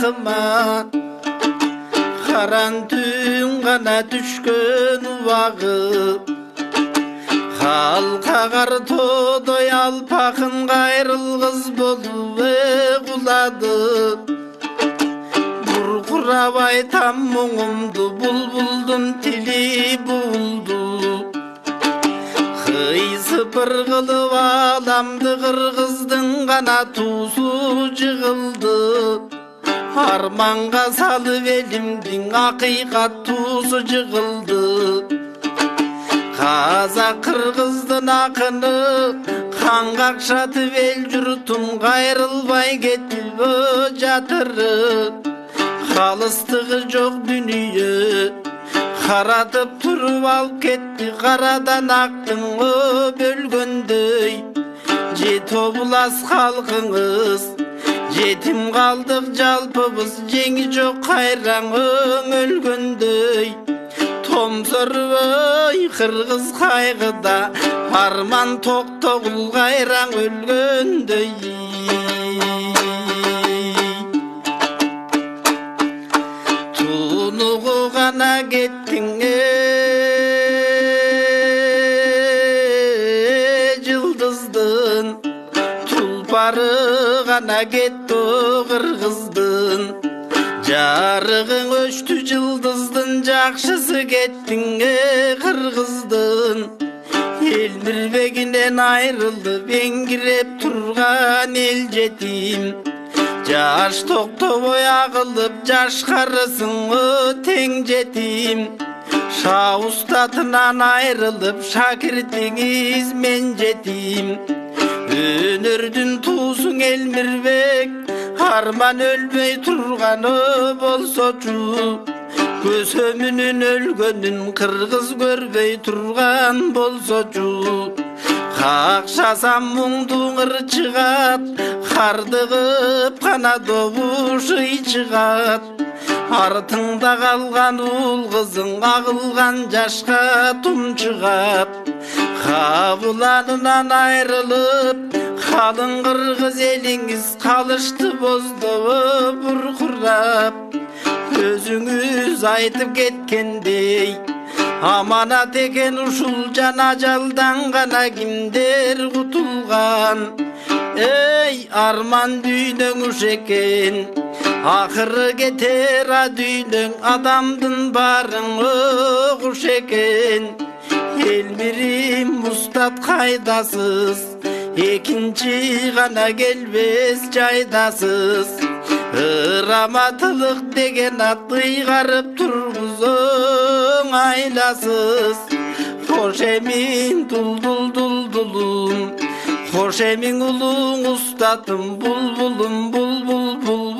bakıma Karan tün gana düşkön uvağı Halka karto doyal pakın gayrıl kız bolu ve kuladı Burkuravay tam muğumdu bulbuldun tili buldu Hıysı pırgılı alamdı kırgızdın gana tuzu cığıldı Harmanға salып elimdin hakikat tuzu cığıldı Қазақ қырғыздың ақыны қан қақшатып ел жұртым қайрылбай кетіп жатыры Қалыстығы жоқ дүние қаратып тұрып алып кетті қарадан ақтың бөлгөндей Жет облас халқыңыз жетім қалдық жалпыбыз жеңі жоқ қайраң өлгөндей Томсырбай қырғыз қайғыда арман тоқтоғыл қайраң өлгөндей Тунуғы ғана кеттің жылдыздың Тұлпары ғана кетті қырғыздың Жарығың өшті жылдыздың жақшысы кеттің қырғыздың Елмірбегінен айрылды беңгіреп тұрған ел жетім Жаш тоқтабой ағылып жаш қарысың тең жетім Ша ұстатынан айрылып шакіртіңіз мен жетім Өнердің туысың Елмірбек Арман өлбей тұрғаны болсочу Көсөмүнүн өлгөнүн кыргыз көрбөй турган болсочу Какшасам мұңдың ырчыгат Кардыгып қана добушый чыгат Артыңда қалған ұл қызың ағылған жашқа тұмчығап Қабыланынан айрылып қалың қырғыз еліңіз қалышты боздауы бұрқырап Өзіңіз айтып кеткендей аманат екен ушул жан ажалдан ғана кимдер құтылған Эй, арман дүйнөң уш екен Ақыры кетер дүйнөң адамдың барың құш екен Елмірім ұстат қайдасыз Екінші ғана келбес жайдасыз Ыраматылық деген атты қарып тұрғызың айласыз Хош емин дұл-дұл-дұл-дұлым Хош емин ұлың ұстатым бұл-бұлым бұл-бұл-бұл